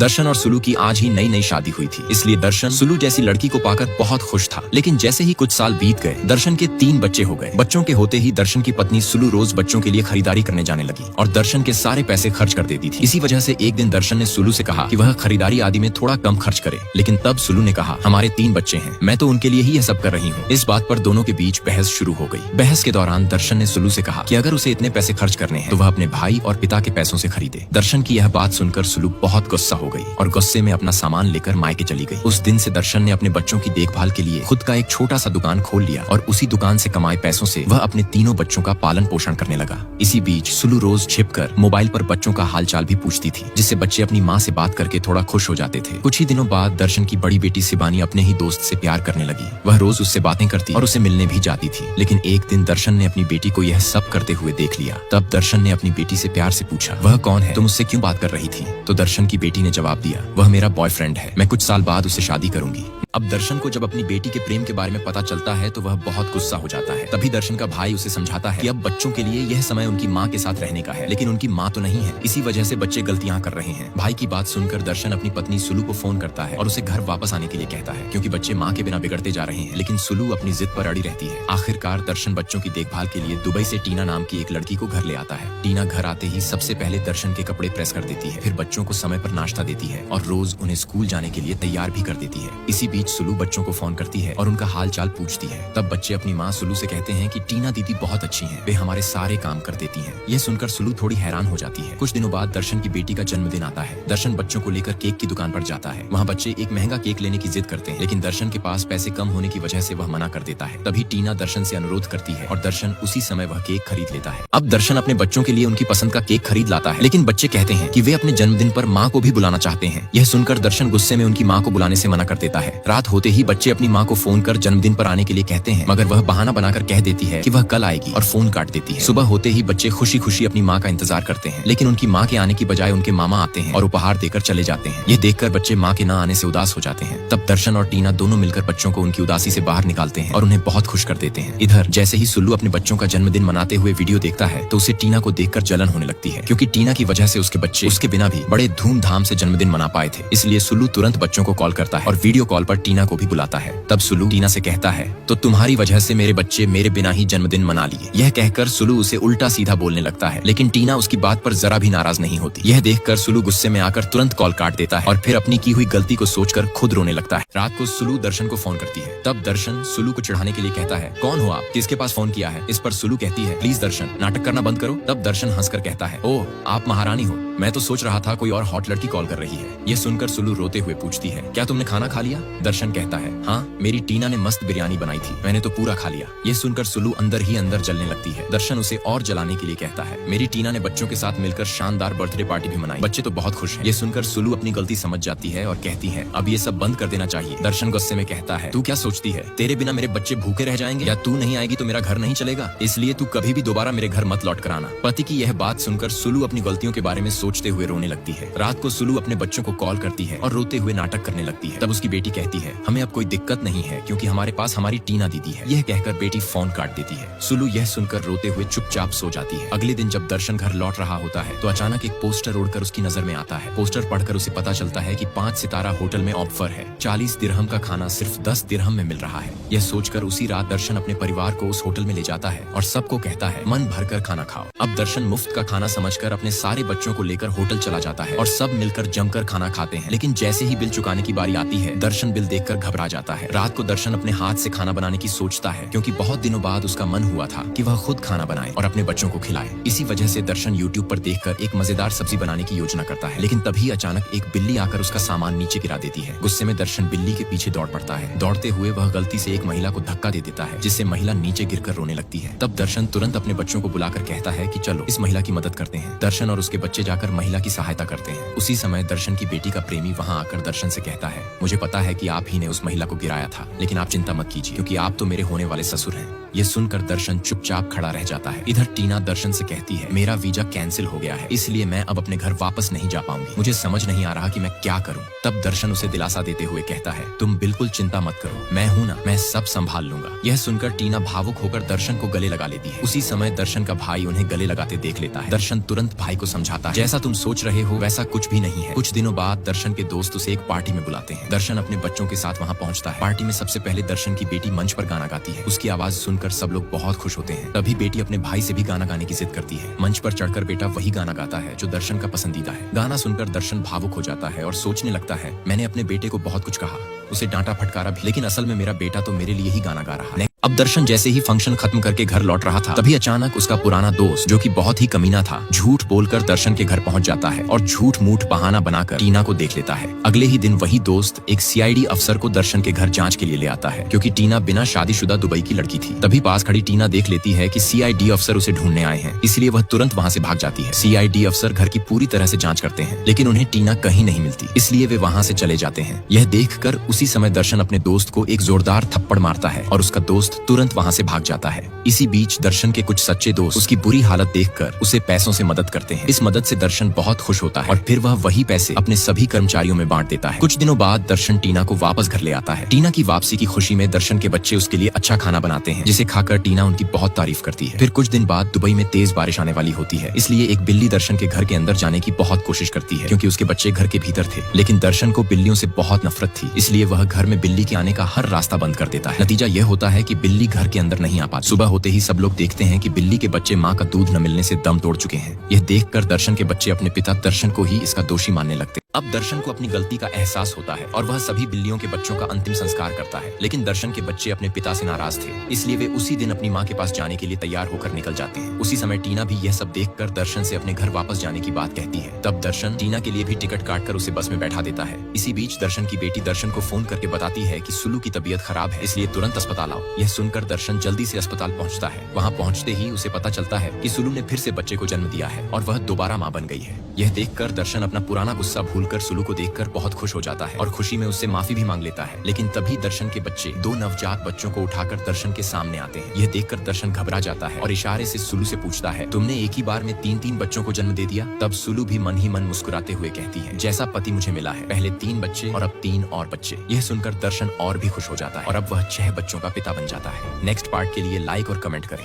दर्शन और सुलू की आज ही नई नई शादी हुई थी, इसलिए दर्शन सुलू जैसी लड़की को पाकर बहुत खुश था। लेकिन जैसे ही कुछ साल बीत गए, दर्शन के 3 बच्चे हो गए। बच्चों के होते ही दर्शन की पत्नी सुलू रोज बच्चों के लिए खरीदारी करने जाने लगी और दर्शन के सारे पैसे खर्च कर देती थी। इसी वजह से एक दिन दर्शन ने सुलू से कहा कि वह खरीदारी आदि में थोड़ा कम खर्च करे, लेकिन तब सुलू ने कहा, हमारे 3 बच्चे हैं, मैं तो उनके लिए ही यह सब कर रही हूँ। इस बात पर दोनों के बीच बहस शुरू हो गई। बहस के दौरान दर्शन ने सुलू से कहा कि अगर उसे इतने पैसे खर्च करने हैं तो वह अपने भाई और पिता के पैसों से खरीदे। दर्शन की यह बात सुनकर सुलू बहुत गुस्सा हो गई और गुस्से में अपना सामान लेकर मायके चली गई। उस दिन से दर्शन ने अपने बच्चों की देखभाल के लिए खुद का एक छोटा सा दुकान खोल लिया और उसी दुकान से कमाए पैसों से वह अपने तीनों बच्चों का पालन पोषण करने लगा। इसी बीच सुलू रोज छिपकर मोबाइल पर बच्चों का हालचाल भी पूछती थी, जिससे बच्चे अपनी माँ से बात करके थोड़ा खुश हो जाते थे। कुछ ही दिनों बाद दर्शन की बड़ी बेटी शिबानी अपने ही दोस्त से प्यार करने लगी। वह रोज उससे बातें करती और उसे मिलने भी जाती थी। लेकिन एक दिन दर्शन ने अपनी बेटी को यह सब करते हुए देख लिया। तब दर्शन ने अपनी बेटी से प्यार से पूछा, वह कौन है, तुम उससे क्यों बात कर रही थी? तो दर्शन की बेटी ने जवाब दिया, वह मेरा बॉयफ्रेंड है, मैं कुछ साल बाद उससे शादी करूंगी। अब दर्शन को जब अपनी बेटी के प्रेम के बारे में पता चलता है तो वह बहुत गुस्सा हो जाता है। तभी दर्शन का भाई उसे समझाता है कि अब बच्चों के लिए यह समय उनकी माँ के साथ रहने का है, लेकिन उनकी माँ तो नहीं है, इसी वजह से बच्चे गलतियां कर रहे हैं। भाई की बात सुनकर दर्शन अपनी पत्नी सुलू को फोन करता है और उसे घर वापस आने के लिए कहता है, क्योंकि बच्चे माँ के बिना बिगड़ते जा रहे हैं। लेकिन सुलू अपनी जिद पर अड़ी रहती है। आखिरकार दर्शन बच्चों की देखभाल के लिए दुबई से टीना नाम की एक लड़की को घर ले आता है। टीना घर आते ही सबसे पहले दर्शन के कपड़े प्रेस कर देती है, फिर बच्चों को समय पर नाश्ता देती है और रोज उन्हें स्कूल जाने के लिए तैयार भी कर देती है। इसी बीच सुलू बच्चों को फोन करती है और उनका हाल चाल पूछती है। तब बच्चे अपनी माँ सुलू से कहते हैं कि टीना दीदी बहुत अच्छी हैं, वे हमारे सारे काम कर देती हैं। यह सुनकर सुलू थोड़ी हैरान हो जाती है। कुछ दिनों बाद दर्शन की बेटी का जन्मदिन आता है। दर्शन बच्चों को लेकर केक की दुकान पर जाता है। वहाँ बच्चे एक महंगा केक लेने की जिद करते हैं, लेकिन दर्शन के पास पैसे कम होने की वजह से वह मना कर देता है। तभी टीना दर्शन से अनुरोध करती है और दर्शन उसी समय वह केक खरीद लेता है। अब दर्शन अपने बच्चों के लिए उनकी पसंद का केक खरीद लाता है, लेकिन बच्चे कहते हैं कि वे अपने जन्मदिन पर माँ को भी बुलाना चाहते हैं। यह सुनकर दर्शन गुस्से में उनकी माँ को बुलाने से मना कर देता है। रात होते ही बच्चे अपनी माँ को फोन कर जन्मदिन पर आने के लिए कहते हैं, मगर वह बहाना बनाकर कह देती है कि वह कल आएगी और फोन काट देती है। सुबह होते ही बच्चे खुशी खुशी अपनी माँ का इंतजार करते हैं, लेकिन उनकी माँ के आने की बजाय उनके मामा आते हैं और उपहार देकर चले जाते हैं। ये देखकर बच्चे माँ के न आने से उदास हो जाते हैं। तब दर्शन और टीना दोनों मिलकर बच्चों को उनकी उदासी से बाहर निकालते हैं और उन्हें बहुत खुश कर देते हैं। इधर जैसे ही सुल्लू अपने बच्चों का जन्मदिन मनाते हुए वीडियो देखता है तो उसे टीना को देखकर जलन होने लगती है, क्योंकि टीना की वजह से उसके बच्चे उसके बिना भी बड़े धूमधाम से जन्मदिन मना पाए थे। इसलिए सुल्लू तुरंत बच्चों को कॉल करता है और वीडियो कॉल पर टीना को भी बुलाता है। तब सुल्लू टीना से कहता है, तो तुम्हारी वजह से मेरे बच्चे मेरे बिना ही जन्मदिन मना लिए। यह कहकर सुलू उसे उल्टा सीधा बोलने लगता है, लेकिन टीना उसकी बात पर जरा भी नाराज नहीं होती। यह देखकर सुलू गुस्से में आकर तुरंत कॉल काट देता है और फिर अपनी की हुई गलती को सोचकर खुद रोने लगता है। रात को सुलू दर्शन को फोन करती है। तब दर्शन सुलू को चिढ़ाने के लिए कहता है, कौन हो आप, किसके पास फोन किया है? इस पर सुलू कहती है, प्लीज दर्शन, नाटक करना बंद करो। तब दर्शन हंसकर कहता है, ओह आप महारानी हो, मैं तो सोच रहा था कोई और हॉट लड़की कॉल कर रही है। यह सुनकर सुलू रोते हुए पूछती है, क्या तुमने खाना खा लिया? दर्शन कहता है, हाँ मेरी टीना ने मस्त बिरयानी बनाई थी, मैंने तो पूरा खा लिया। यह सुनकर सुलू अंदर ही अंदर जलने लगती है। दर्शन उसे और जलाने के लिए कहता है, मेरी टीना ने बच्चों के साथ मिलकर शानदार बर्थडे पार्टी भी मनाई, बच्चे तो बहुत खुश हैं। यह सुनकर सुलू अपनी गलती समझ जाती है और कहती है, अब ये सब बंद कर देना चाहिए। दर्शन गुस्से में कहता है, तू क्या सोचती है, तेरे बिना मेरे बच्चे भूखे रह जाएंगे, या तू नहीं आएगी तो मेरा घर नहीं चलेगा, इसलिए तू कभी भी दोबारा मेरे घर मत लौट कर आना। पति की यह बात सुनकर सुलू अपनी गलतियों के बारे में सोचते हुए रोने लगती है। रात को सुलू अपने बच्चों को कॉल करती है और रोते हुए नाटक करने लगती है। तब उसकी बेटी कहती है, हमें अब कोई दिक्कत नहीं है, क्योंकि हमारे पास हमारी टीना दीदी है। यह कहकर बेटी फोन काट देती है। सुलू यह सुनकर रोते हुए चुपचाप सो जाती है। अगले दिन जब दर्शन घर लौट रहा होता है तो अचानक एक पोस्टर उड़कर उसकी नजर में आता है। पोस्टर पढ़कर उसे पता चलता है कि 5 सितारा होटल में ऑफर है, 40 दिरहम का खाना सिर्फ 10 दिरहम में मिल रहा है। यह सोचकर उसी रात दर्शन अपने परिवार को उस होटल में ले जाता है और सबको कहता है, मन भरकर खाना खाओ। अब दर्शन मुफ्त का खाना समझकर अपने सारे बच्चों को लेकर होटल चला जाता है और सब मिलकर जमकर खाना खाते हैं। लेकिन जैसे ही बिल चुकाने की बारी आती है, दर्शन बिल देखकर घबरा जाता है। रात को दर्शन अपने हाथ से खाना बनाने की सोचता है, क्योंकि बहुत दिनों बाद उसका मन हुआ था कि वह खुद खाना बनाए और अपने बच्चों को खिलाए। इसी वजह से दर्शन YouTube पर देखकर एक मजेदार सब्जी बनाने की योजना करता है। लेकिन तभी अचानक एक बिल्ली आकर उसका सामान नीचे गिरा देती है। गुस्से में दर्शन बिल्ली के पीछे दौड़ पड़ता है। दौड़ते हुए वह गलती से एक महिला को धक्का दे देता है, जिससे महिला नीचे गिरकर रोने लगती है। तब दर्शन तुरंत अपने बच्चों को बुलाकर कहता है कि चलो इस महिला की मदद करते हैं। दर्शन और उसके बच्चे जाकर महिला की सहायता करते हैं। उसी समय दर्शन की बेटी का प्रेमी वहाँ आकर दर्शन से कहता है, मुझे पता है कि आप ही ने उस महिला को गिराया था, लेकिन आप चिंता मत कीजिए, क्योंकि आप तो मेरे होने वाले ससुर हैं। ये सुनकर दर्शन चुपचाप खड़ा रह जाता है। इधर टीना दर्शन से कहती है, मेरा वीजा कैंसिल हो गया है, इसलिए मैं अब अपने घर वापस नहीं जा पाऊंगी। मुझे समझ नहीं आ रहा कि मैं क्या करूं। तब दर्शन उसे दिलासा देते हुए कहता है, तुम बिल्कुल चिंता मत करो, मैं हूं ना, मैं सब संभाल लूंगा। यह सुनकर टीना भावुक होकर दर्शन को गले लगा लेती है। उसी समय दर्शन का भाई उन्हें गले लगाते देख लेता है। दर्शन तुरंत भाई को समझाता है, जैसा तुम सोच रहे हो वैसा कुछ भी नहीं है। कुछ दिनों बाद दर्शन के दोस्त उसे एक पार्टी में बुलाते हैं। दर्शन अपने बच्चों के साथ वहाँ पहुँचता है। पार्टी में सबसे पहले दर्शन की बेटी मंच पर गाना गाती है। उसकी आवाज सुनकर सब लोग बहुत खुश होते हैं। तभी बेटी अपने भाई से भी गाना गाने की जिद करती है। मंच पर चढ़कर बेटा वही गाना गाता है जो दर्शन का पसंदीदा है। गाना सुनकर दर्शन भावुक हो जाता है और सोचने लगता है, मैंने अपने बेटे को बहुत कुछ कहा, उसे डांटा फटकारा भी, लेकिन असल में मेरा बेटा तो मेरे लिए ही गाना गा रहा है। अब दर्शन जैसे ही फंक्शन खत्म करके घर लौट रहा था, तभी अचानक उसका पुराना दोस्त, जो कि बहुत ही कमीना था, झूठ बोलकर दर्शन के घर पहुंच जाता है और झूठ मूठ बहाना बनाकर टीना को देख लेता है। अगले ही दिन वही दोस्त एक सीआईडी अफसर को दर्शन के घर जांच के लिए ले आता है, क्योंकि टीना बिना शादीशुदा दुबई की लड़की थी। तभी पास खड़ी टीना देख लेती है कि सीआईडी अफसर उसे ढूंढने आए हैं, इसलिए वह तुरंत वहाँ से भाग जाती है। सीआईडी अफसर घर की पूरी तरह से जाँच करते हैं, लेकिन उन्हें टीना कहीं नहीं मिलती, इसलिए वे वहाँ से चले जाते हैं। यह देखकर उसी समय दर्शन अपने दोस्त को एक जोरदार थप्पड़ मारता है और उसका दोस्त तुरंत वहाँ से भाग जाता है। इसी बीच दर्शन के कुछ सच्चे दोस्त उसकी बुरी हालत देखकर उसे पैसों से मदद करते हैं। इस मदद से दर्शन बहुत खुश होता है और फिर वह वही पैसे अपने सभी कर्मचारियों में बांट देता है। कुछ दिनों बाद दर्शन टीना को वापस घर ले आता है। टीना की वापसी की खुशी में दर्शन के बच्चे उसके लिए अच्छा खाना बनाते हैं, जिसे खाकर टीना उनकी बहुत तारीफ करती है। फिर कुछ दिन बाद दुबई में तेज बारिश आने वाली होती है, इसलिए एक बिल्ली दर्शन के घर के अंदर जाने की बहुत कोशिश करती है, क्योंकि उसके बच्चे घर के भीतर थे। लेकिन दर्शन को बिल्लियों से बहुत नफरत थी, इसलिए वह घर में बिल्ली के आने का हर रास्ता बंद कर देता है। नतीजा यह होता है कि बिल्ली घर के अंदर नहीं आ पाती। सुबह होते ही सब लोग देखते हैं कि बिल्ली के बच्चे माँ का दूध न मिलने से दम तोड़ चुके हैं। यह देखकर दर्शन के बच्चे अपने पिता दर्शन को ही इसका दोषी मानने लगते हैं। अब दर्शन को अपनी गलती का एहसास होता है और वह सभी बिल्लियों के बच्चों का अंतिम संस्कार करता है। लेकिन दर्शन के बच्चे अपने पिता से नाराज थे, इसलिए वे उसी दिन अपनी माँ के पास जाने के लिए तैयार होकर निकल जाते हैं। उसी समय टीना भी यह सब देखकर दर्शन से अपने घर वापस जाने की बात कहती है। तब दर्शन टीना के लिए भी टिकट काटकर उसे बस में बैठा देता है। इसी बीच दर्शन की बेटी दर्शन को फोन करके बताती है कि सुलू की तबीयत खराब है, इसलिए तुरंत अस्पताल आओ। यह सुनकर दर्शन जल्दी से अस्पताल पहुंचता है। वहां पहुंचते ही उसे पता चलता है कि सुलू ने फिर से बच्चे को जन्म दिया है और वह दोबारा मां बन गई है। यह देखकर दर्शन अपना पुराना गुस्सा भूलकर सुलू को देखकर बहुत खुश हो जाता है और खुशी में उससे माफी भी मांग लेता है। लेकिन तभी दर्शन के बच्चे दो नवजात बच्चों को उठाकर दर्शन के सामने आते हैं। यह देखकर दर्शन घबरा जाता है और इशारे से सुलू से पूछता है, तुमने एक ही बार में 3-3 बच्चों को जन्म दे दिया? तब सुलू भी मन ही मन मुस्कुराते हुए कहती है, जैसा पति मुझे मिला है, पहले 3 बच्चे और अब 3 और बच्चे। यह सुनकर दर्शन और भी खुश हो जाता है और अब वह 6 बच्चों का पिता बन जाता है। नेक्स्ट पार्ट के लिए लाइक और कमेंट करें।